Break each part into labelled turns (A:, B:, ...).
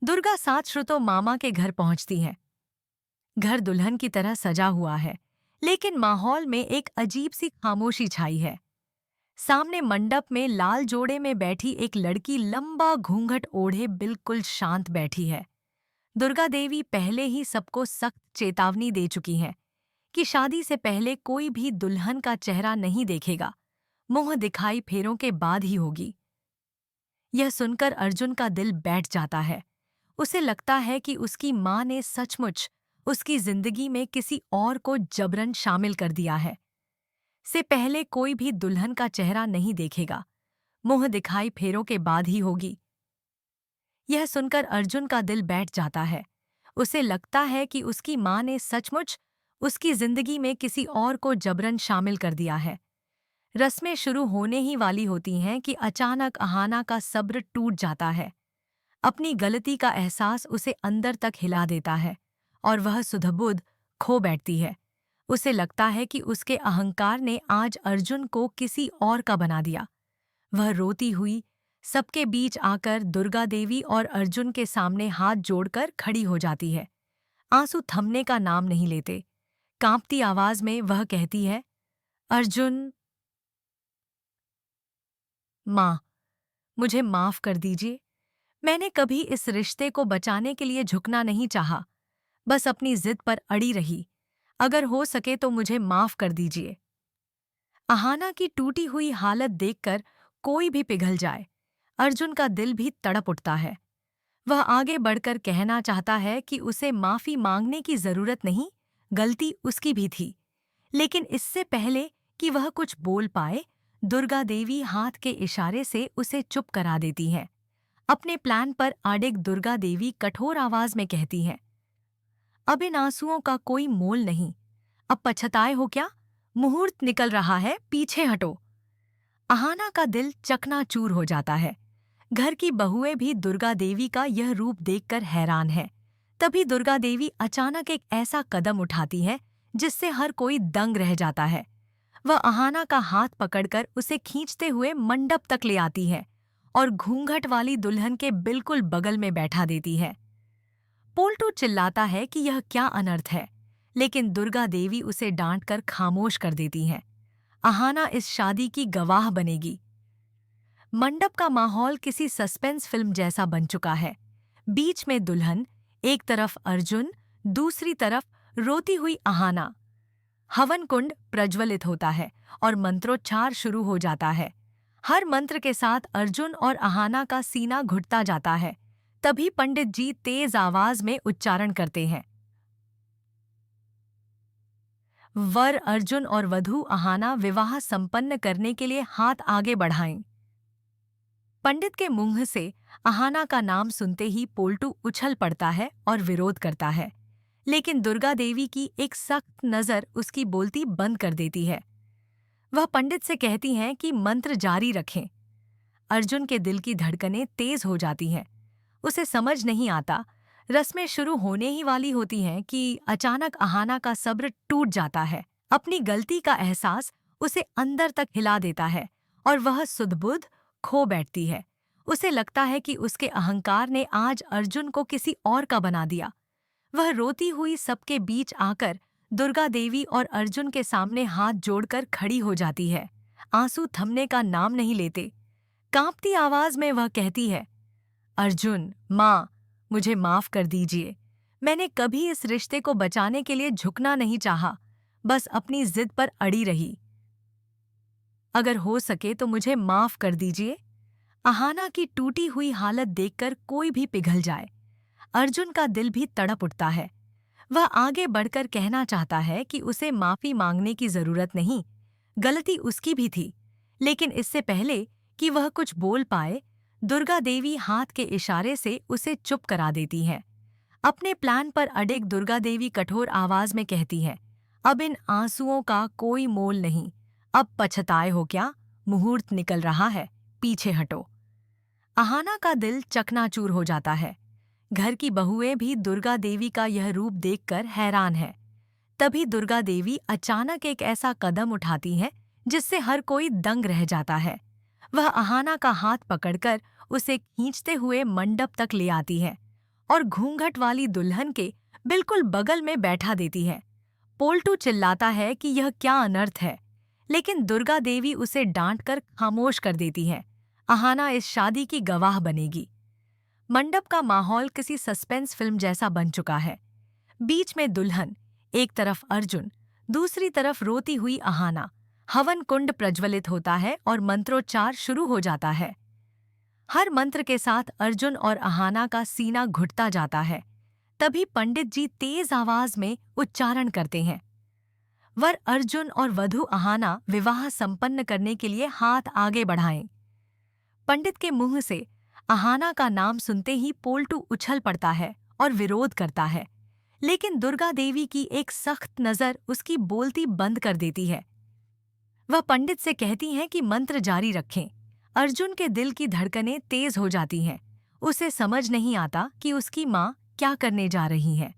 A: दुर्गा सात श्रुतों मामा के घर पहुंचती है। घर दुल्हन की तरह सजा हुआ है, लेकिन माहौल में एक अजीब सी खामोशी छाई है। सामने मंडप में लाल जोड़े में बैठी एक लड़की लंबा घूंघट ओढ़े बिल्कुल शांत बैठी है। दुर्गा देवी पहले ही सबको सख्त चेतावनी दे चुकी हैं कि शादी से पहले कोई भी दुल्हन का चेहरा नहीं देखेगा, मुंह दिखाई फेरों के बाद ही होगी। यह सुनकर अर्जुन का दिल बैठ जाता है। उसे लगता है कि उसकी माँ ने सचमुच उसकी जिंदगी में किसी और को जबरन शामिल कर दिया है। से पहले कोई भी दुल्हन का चेहरा नहीं देखेगा, मुंह दिखाई फेरों के बाद ही होगी। यह सुनकर अर्जुन का दिल बैठ जाता है। उसे लगता है कि उसकी माँ ने सचमुच उसकी जिंदगी में किसी और को जबरन शामिल कर दिया है। रस्में शुरू होने ही वाली होती हैं कि अचानक अहाना का सब्र टूट जाता है। अपनी गलती का एहसास उसे अंदर तक हिला देता है और वह सुधबुध खो बैठती है। उसे लगता है कि उसके अहंकार ने आज अर्जुन को किसी और का बना दिया। वह रोती हुई सबके बीच आकर दुर्गा देवी और अर्जुन के सामने हाथ जोड़कर खड़ी हो जाती है। आंसू थमने का नाम नहीं लेते। कांपती आवाज में वह कहती है, अर्जुन, माँ, मुझे माफ कर दीजिए। मैंने कभी इस रिश्ते को बचाने के लिए झुकना नहीं चाहा, बस अपनी जिद पर अड़ी रही। अगर हो सके तो मुझे माफ कर दीजिए। अहाना की टूटी हुई हालत देखकर कोई भी पिघल जाए। अर्जुन का दिल भी तड़प उठता है। वह आगे बढ़कर कहना चाहता है कि उसे माफी मांगने की जरूरत नहीं, गलती उसकी भी थी। लेकिन इससे पहले कि वह कुछ बोल पाए, दुर्गा देवी हाथ के इशारे से उसे चुप करा देती हैं। अपने प्लान पर अडिग दुर्गा देवी कठोर आवाज में कहती हैं, अब इन आंसुओं का कोई मोल नहीं। अब पछताए हो क्या? मुहूर्त निकल रहा है, पीछे हटो। अहाना का दिल चकनाचूर हो जाता है। घर की बहुएं भी दुर्गा देवी का यह रूप देखकर हैरान है। तभी दुर्गा देवी अचानक एक ऐसा कदम उठाती है जिससे हर कोई दंग रह जाता है। वह अहाना का हाथ पकड़कर उसे खींचते हुए मंडप तक ले आती है और घूंघट वाली दुल्हन के बिल्कुल बगल में बैठा देती है। पोल्टू चिल्लाता है कि यह क्या अनर्थ है, लेकिन दुर्गा देवी उसे डांटकर खामोश कर देती हैं। अहाना इस शादी की गवाह बनेगी। मंडप का माहौल किसी सस्पेंस फिल्म जैसा बन चुका है। बीच में दुल्हन, एक तरफ अर्जुन, दूसरी तरफ रोती हुई अहाना। हवन कुंड प्रज्वलित होता है और मंत्रोच्चार शुरू हो जाता है। हर मंत्र के साथ अर्जुन और अहाना का सीना घुटता जाता है। तभी पंडित जी तेज आवाज में उच्चारण करते हैं, वर अर्जुन और वधू अहाना विवाह संपन्न करने के लिए हाथ आगे बढ़ाएं। पंडित के मुंह से अहाना का नाम सुनते ही पोल्टू उछल पड़ता है और विरोध करता है, लेकिन दुर्गा देवी की एक सख्त नजर उसकी बोलती बंद कर देती है। वह पंडित से कहती हैं कि मंत्र जारी रखें। अर्जुन के दिल की धड़कनें तेज हो जाती हैं। उसे समझ नहीं आता, रस्में शुरू होने ही वाली होती हैं कि अचानक अहाना का सब्र टूट जाता है। अपनी गलती का एहसास उसे अंदर तक हिला देता है और वह सुध-बुध खो बैठती है। उसे लगता है कि उसके अहंकार ने आज अर्जुन को किसी और का बना दिया। वह रोती हुई सबके बीच आकर दुर्गा देवी और अर्जुन के सामने हाथ जोड़कर खड़ी हो जाती है। आंसू थमने का नाम नहीं लेते। कांपती आवाज में वह कहती है, अर्जुन, माँ, मुझे माफ कर दीजिए। मैंने कभी इस रिश्ते को बचाने के लिए झुकना नहीं चाहा, बस अपनी जिद पर अड़ी रही। अगर हो सके तो मुझे माफ कर दीजिए। अहाना की टूटी हुई हालत देखकर कोई भी पिघल जाए। अर्जुन का दिल भी तड़प उठता है। वह आगे बढ़कर कहना चाहता है कि उसे माफी मांगने की जरूरत नहीं, गलती उसकी भी थी। लेकिन इससे पहले कि वह कुछ बोल पाए, दुर्गा देवी हाथ के इशारे से उसे चुप करा देती है। अपने प्लान पर अडिग दुर्गा देवी कठोर आवाज में कहती है, अब इन आंसुओं का कोई मोल नहीं। अब पछताए हो क्या? मुहूर्त निकल रहा है, पीछे हटो। अहाना का दिल चकनाचूर हो जाता है। घर की बहुएं भी दुर्गा देवी का यह रूप देखकर हैरान है। तभी दुर्गा देवी अचानक एक ऐसा कदम उठाती है जिससे हर कोई दंग रह जाता है। वह अहाना का हाथ पकड़कर उसे खींचते हुए मंडप तक ले आती है और घूंघट वाली दुल्हन के बिल्कुल बगल में बैठा देती है। पोल्टू चिल्लाता है कि यह क्या अनर्थ है, लेकिन दुर्गा देवी उसे डांटकर खामोश कर देती है। अहाना इस शादी की गवाह बनेगी। मंडप का माहौल किसी सस्पेंस फिल्म जैसा बन चुका है। बीच में दुल्हन, एक तरफ अर्जुन, दूसरी तरफ रोती हुई अहाना। हवन कुंड प्रज्वलित होता है और मंत्रोच्चार शुरू हो जाता है। हर मंत्र के साथ अर्जुन और अहाना का सीना घुटता जाता है। तभी पंडित जी तेज आवाज में उच्चारण करते हैं। वर अर्जुन और वधू अहाना विवाह संपन्न करने के लिए हाथ आगे बढ़ाएं। पंडित के मुंह से अहाना का नाम सुनते ही पोल्टू उछल पड़ता है और विरोध करता है, लेकिन दुर्गा देवी की एक सख्त नजर उसकी बोलती बंद कर देती है। वह पंडित से कहती हैं कि मंत्र जारी रखें। अर्जुन के दिल की धड़कनें तेज हो जाती हैं। उसे समझ नहीं आता कि उसकी माँ क्या करने जा रही है।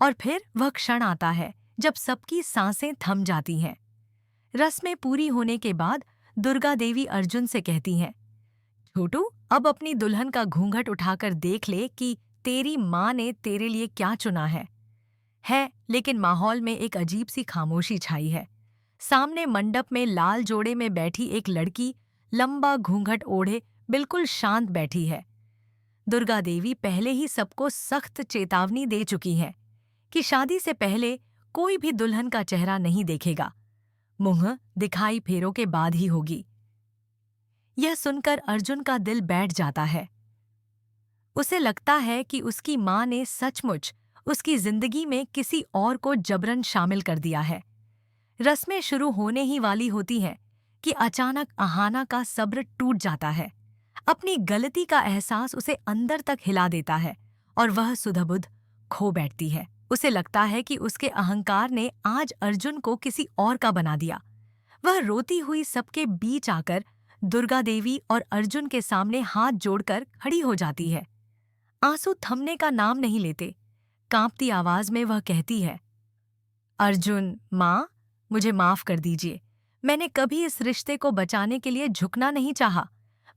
A: और फिर वह क्षण आता है जब सबकी सांसें थम जाती हैं। रस्में पूरी होने के बाद दुर्गा देवी अर्जुन से कहती हैं, छोटू, अब अपनी दुल्हन का घूंघट उठाकर देख ले कि तेरी माँ ने तेरे लिए क्या चुना है, लेकिन माहौल में एक अजीब सी खामोशी छाई है। सामने मंडप में लाल जोड़े में बैठी एक लड़की लंबा घूंघट ओढ़े बिल्कुल शांत बैठी है। दुर्गा देवी पहले ही सबको सख्त चेतावनी दे चुकी हैं कि शादी से पहले कोई भी दुल्हन का चेहरा नहीं देखेगा। मुंह दिखाई फेरों के बाद ही होगी। यह सुनकर अर्जुन का दिल बैठ जाता है। उसे लगता है कि उसकी माँ ने सचमुच उसकी जिंदगी में किसी और को जबरन शामिल कर दिया है। रस्में शुरू होने ही वाली होती हैं कि अचानक अहाना का सब्र टूट जाता है। अपनी गलती का एहसास उसे अंदर तक हिला देता है और वह सुधबुध खो बैठती है। उसे लगता है कि उसके अहंकार ने आज अर्जुन को किसी और का बना दिया। वह रोती हुई सबके बीच आकर दुर्गा देवी और अर्जुन के सामने हाथ जोड़कर खड़ी हो जाती है। आंसू थमने का नाम नहीं लेते। कांपती आवाज में वह कहती है, अर्जुन, माँ, मुझे माफ कर दीजिए। मैंने कभी इस रिश्ते को बचाने के लिए झुकना नहीं चाहा,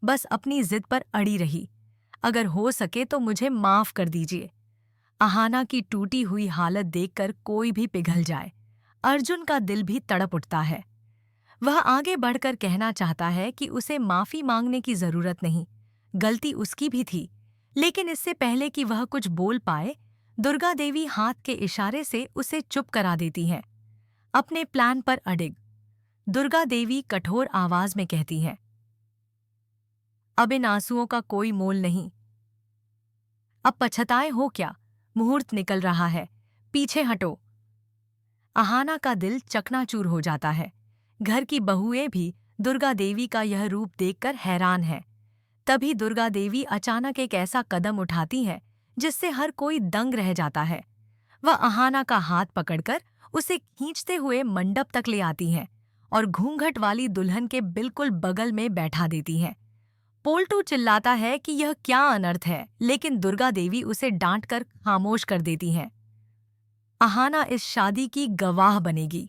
A: बस अपनी जिद पर अड़ी रही। अगर हो सके तो मुझे माफ कर दीजिए। अहाना की टूटी हुई हालत देखकर कोई भी पिघल जाए। अर्जुन का दिल भी तड़प उठता है। वह आगे बढ़कर कहना चाहता है कि उसे माफी मांगने की जरूरत नहीं, गलती उसकी भी थी। लेकिन इससे पहले कि वह कुछ बोल पाए, दुर्गा देवी हाथ के इशारे से उसे चुप करा देती हैं। अपने प्लान पर अडिग दुर्गा देवी कठोर आवाज में कहती हैं, अब इन आंसुओं का कोई मोल नहीं। अब पछताए हो क्या? मुहूर्त निकल रहा है, पीछे हटो। अहाना का दिल चकनाचूर हो जाता है। घर की बहुएं भी दुर्गा देवी का यह रूप देखकर हैरान हैं। तभी दुर्गा देवी अचानक एक ऐसा कदम उठाती है जिससे हर कोई दंग रह जाता है। वह अहाना का हाथ पकड़कर उसे खींचते हुए मंडप तक ले आती हैं और घूंघट वाली दुल्हन के बिल्कुल बगल में बैठा देती हैं। पोल्टू चिल्लाता है कि यह क्या अनर्थ है, लेकिन दुर्गा देवी उसे डांटकर खामोश कर देती हैं। अहाना इस शादी की गवाह बनेगी।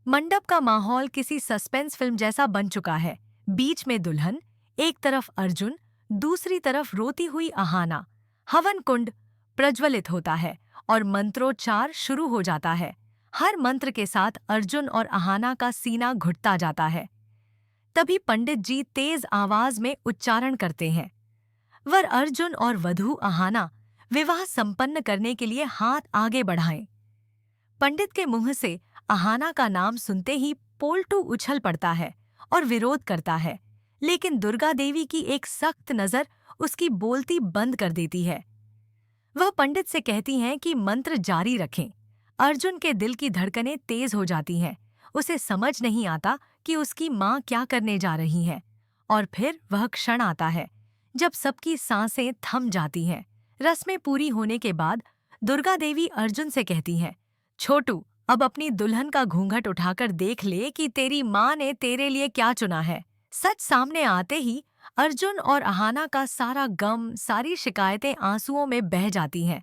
A: मंडप का माहौल किसी सस्पेंस फिल्म जैसा बन चुका है। बीच में दुल्हन, एक तरफ अर्जुन, दूसरी तरफ रोती हुई अहाना। हवन कुंड प्रज्वलित होता है और मंत्रोच्चार शुरू हो जाता है। हर मंत्र के साथ अर्जुन और अहाना का सीना घुटता जाता है। तभी पंडित जी तेज आवाज में उच्चारण करते हैं। वर अर्जुन और वधू अहाना विवाह संपन्न करने के लिए हाथ आगे बढ़ाएं। पंडित के मुंह से अहाना का नाम सुनते ही पोल्टू उछल पड़ता है और विरोध करता है, लेकिन दुर्गा देवी की एक सख्त नजर उसकी बोलती बंद कर देती है। वह पंडित से कहती हैं कि मंत्र जारी रखें। अर्जुन के दिल की धड़कनें तेज हो जाती हैं। उसे समझ नहीं आता कि उसकी माँ क्या करने जा रही है। और फिर वह क्षण आता है जब सबकी सांसें थम जाती हैं। रस्में पूरी होने के बाद दुर्गा देवी अर्जुन से कहती हैं, छोटू, अब अपनी दुल्हन का घूंघट उठाकर देख ले कि तेरी माँ ने तेरे लिए क्या चुना है। सच सामने आते ही अर्जुन और अहाना का सारा गम, सारी शिकायतें आंसुओं में बह जाती हैं।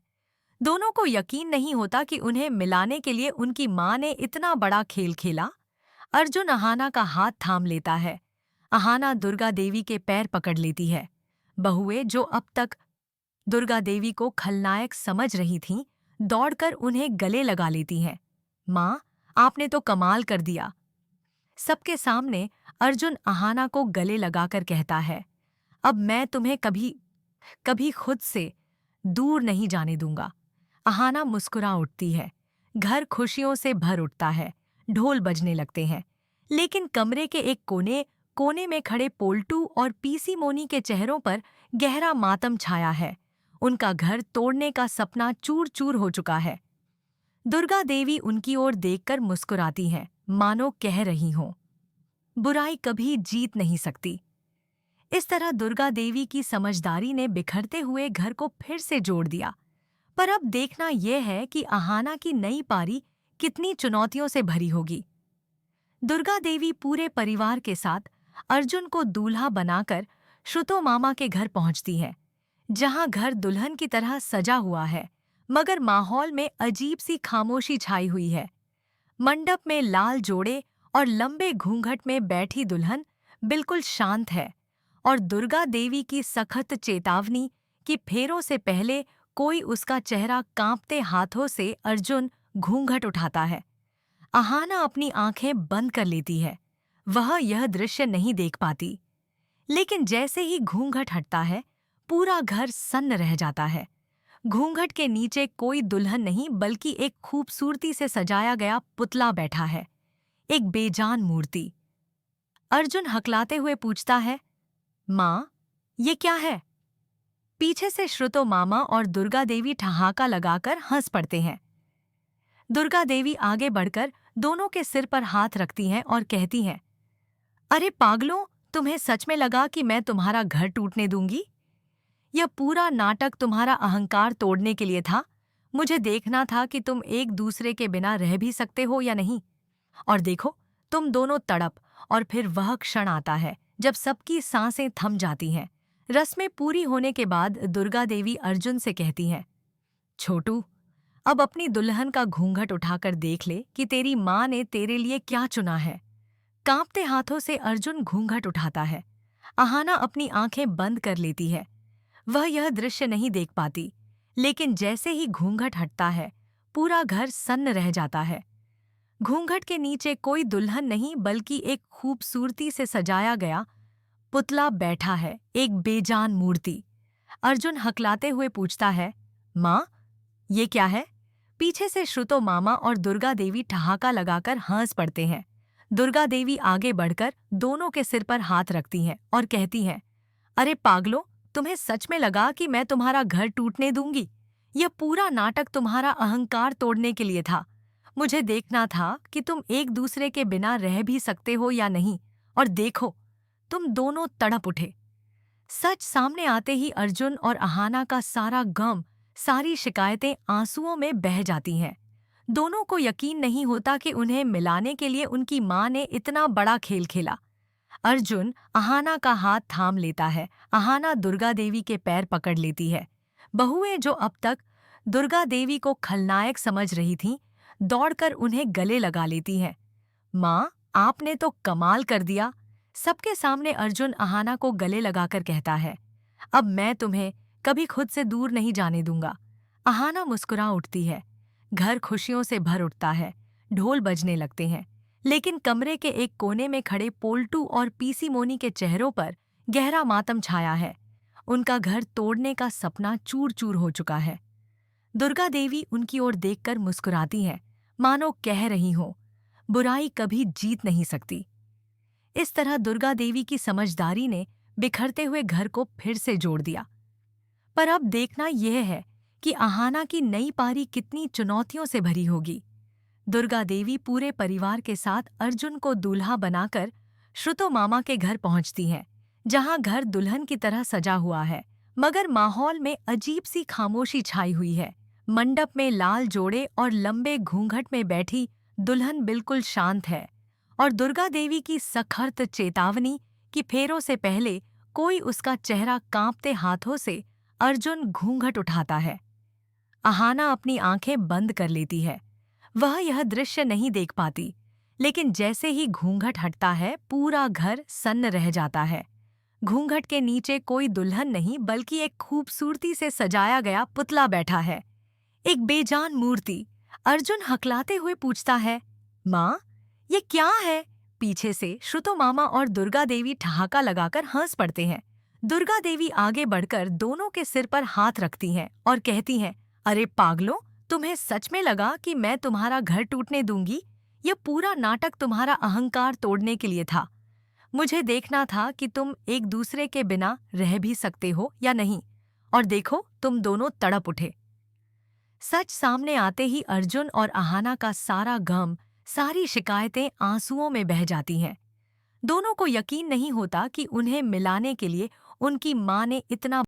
A: दोनों को यकीन नहीं होता कि उन्हें मिलाने के लिए उनकी माँ ने इतना बड़ा खेल खेला। अर्जुन अहाना का हाथ थाम लेता है। अहाना दुर्गा देवी के पैर पकड़ लेती है। बहुएं जो अब तक दुर्गा देवी को खलनायक समझ रही थीं, दौड़कर उन्हें गले लगा लेती हैं। माँ, आपने तो कमाल कर दिया। सबके सामने अर्जुन आहाना को गले लगाकर कहता है, अब मैं तुम्हें कभी कभी खुद से दूर नहीं जाने दूंगा। आहाना मुस्कुरा उठती है। घर खुशियों से भर उठता है। ढोल बजने लगते हैं। लेकिन कमरे के एक कोने कोने में खड़े पोल्टू और पीसी मोनी के चेहरों पर गहरा मातम छाया है। उनका घर तोड़ने का सपना चूर चूर हो चुका है। दुर्गा देवी उनकी ओर देखकर मुस्कुराती हैं, मानो कह रही हों, बुराई कभी जीत नहीं सकती। इस तरह दुर्गा देवी की समझदारी ने बिखरते हुए घर को फिर से जोड़ दिया। पर अब देखना यह है कि आहाना की नई पारी कितनी चुनौतियों से भरी होगी। दुर्गा देवी पूरे परिवार के साथ अर्जुन को दूल्हा बनाकर श्रुतो मामा के घर पहुंचती है, जहां घर दुल्हन की तरह सजा हुआ है, मगर माहौल में अजीब सी खामोशी छाई हुई है। मंडप में लाल जोड़े और लंबे घूंघट में बैठी दुल्हन बिल्कुल शांत है, और दुर्गा देवी की सख्त चेतावनी कि फेरों से पहले कोई उसका चेहरा कांपते हाथों से अर्जुन घूंघट उठाता है। आहाना अपनी आंखें बंद कर लेती है। वह यह दृश्य नहीं देख पाती। लेकिन जैसे ही घूंघट हटता है, पूरा घर सन्न रह जाता है। घूंघट के नीचे कोई दुल्हन नहीं बल्कि एक खूबसूरती से सजाया गया पुतला बैठा है, एक बेजान मूर्ति। अर्जुन हकलाते हुए पूछता है, माँ, ये क्या है? पीछे से श्रुतो मामा और दुर्गा देवी ठहाका लगाकर हंस पड़ते हैं। दुर्गा देवी आगे बढ़कर दोनों के सिर पर हाथ रखती हैं और कहती हैं, अरे पागलों, तुम्हें सच में लगा कि मैं तुम्हारा घर टूटने दूंगी? यह पूरा नाटक तुम्हारा अहंकार तोड़ने के लिए था। मुझे देखना था कि तुम एक दूसरे के बिना रह भी सकते हो या नहीं। और देखो, तुम दोनों तड़प। और फिर वह क्षण आता है जब सबकी सांसें थम जाती हैं। रस्में पूरी होने के बाद दुर्गा देवी अर्जुन से कहती हैं, छोटू, अब अपनी दुल्हन का घूंघट उठाकर देख ले कि तेरी माँ ने तेरे लिए क्या चुना है। कांपते हाथों से अर्जुन घूंघट उठाता है। आहाना अपनी आंखें बंद कर लेती है। वह यह दृश्य नहीं देख पाती, लेकिन जैसे ही घूंघट हटता है, पूरा घर सन्न रह जाता है। घूंघट के नीचे कोई दुल्हन नहीं बल्कि एक खूबसूरती से सजाया गया पुतला बैठा है, एक बेजान मूर्ति। अर्जुन हकलाते हुए पूछता है, माँ, ये क्या है? पीछे से श्रुतो मामा और दुर्गा देवी ठहाका लगाकर हंस पड़ते हैं। दुर्गा देवी आगे बढ़कर दोनों के सिर पर हाथ रखती हैं और कहती हैं, अरे पागलों, तुम्हें सच में लगा कि मैं तुम्हारा घर टूटने दूंगी? यह पूरा नाटक तुम्हारा अहंकार तोड़ने के लिए था। मुझे देखना था कि तुम एक दूसरे के बिना रह भी सकते हो या नहीं। और देखो, तुम दोनों तड़प उठे। सच सामने आते ही अर्जुन और आहाना का सारा गम, सारी शिकायतें आंसुओं में बह जाती हैं। दोनों को यकीन नहीं होता कि उन्हें मिलाने के लिए उनकी माँ ने इतना बड़ा खेल खेला। अर्जुन आहाना का हाथ थाम लेता है। आहाना दुर्गा देवी के पैर पकड़ लेती है। बहुएं जो अब तक दुर्गा देवी को खलनायक समझ रही थीं, दौड़कर उन्हें गले लगा लेती हैं। माँ, आपने तो कमाल कर दिया। सबके सामने अर्जुन आहाना को गले लगाकर कहता है, अब मैं तुम्हें कभी खुद से दूर नहीं जाने दूंगा। आहाना मुस्कुरा उठती है। घर खुशियों से भर उठता है। ढोल बजने लगते हैं। लेकिन कमरे के एक कोने में खड़े पोल्टू और पीसी मोनी के चेहरों पर गहरा मातम छाया है। उनका घर तोड़ने का सपना चूर चूर हो चुका है। दुर्गा देवी उनकी ओर देखकर मुस्कुराती हैं, मानो कह रही हों, बुराई कभी जीत नहीं सकती। इस तरह दुर्गा देवी की समझदारी ने बिखरते हुए घर को फिर से जोड़ दिया। पर अब देखना यह है कि आहाना की नई पारी कितनी चुनौतियों से भरी होगी। दुर्गा देवी पूरे परिवार के साथ अर्जुन को दूल्हा बनाकर श्रुतो मामा के घर पहुंचती हैं, जहां घर दुल्हन की तरह सजा हुआ है, मगर माहौल में अजीब सी खामोशी छाई हुई है। मंडप में लाल जोड़े और लंबे घूंघट में बैठी दुल्हन बिल्कुल शांत है, और दुर्गा देवी की सख्त चेतावनी कि फेरों से पहले कोई उसका चेहरा कांपते हाथों से अर्जुन घूंघट उठाता है। आहाना अपनी आंखें बंद कर लेती है। वह यह दृश्य नहीं देख पाती, लेकिन जैसे ही घूंघट हटता है, पूरा घर सन्न रह जाता है। घूंघट के नीचे कोई दुल्हन नहीं बल्कि एक खूबसूरती से सजाया गया पुतला बैठा है, एक बेजान मूर्ति। अर्जुन हकलाते हुए पूछता है, माँ, ये क्या है? पीछे से श्रुतो मामा और दुर्गा देवी ठहाका लगाकर हंस पड़ते हैं। दुर्गा देवी आगे बढ़कर दोनों के सिर पर हाथ रखती हैं और कहती हैं, अरे पागलों, तुम्हें सच में लगा कि मैं तुम्हारा घर टूटने दूंगी? यह पूरा नाटक तुम्हारा अहंकार तोड़ने के लिए था। मुझे देखना था कि तुम एक दूसरे के बिना रह भी सकते हो या नहीं, और देखो तुम दोनों तड़प उठे। सच सामने आते ही अर्जुन और अहाना का सारा गम, सारी शिकायतें आंसुओं में बह जाती हैं। दोनों को यकीन नहीं होता कि उन्हें मिलाने के लिए उनकी माँ ने इतना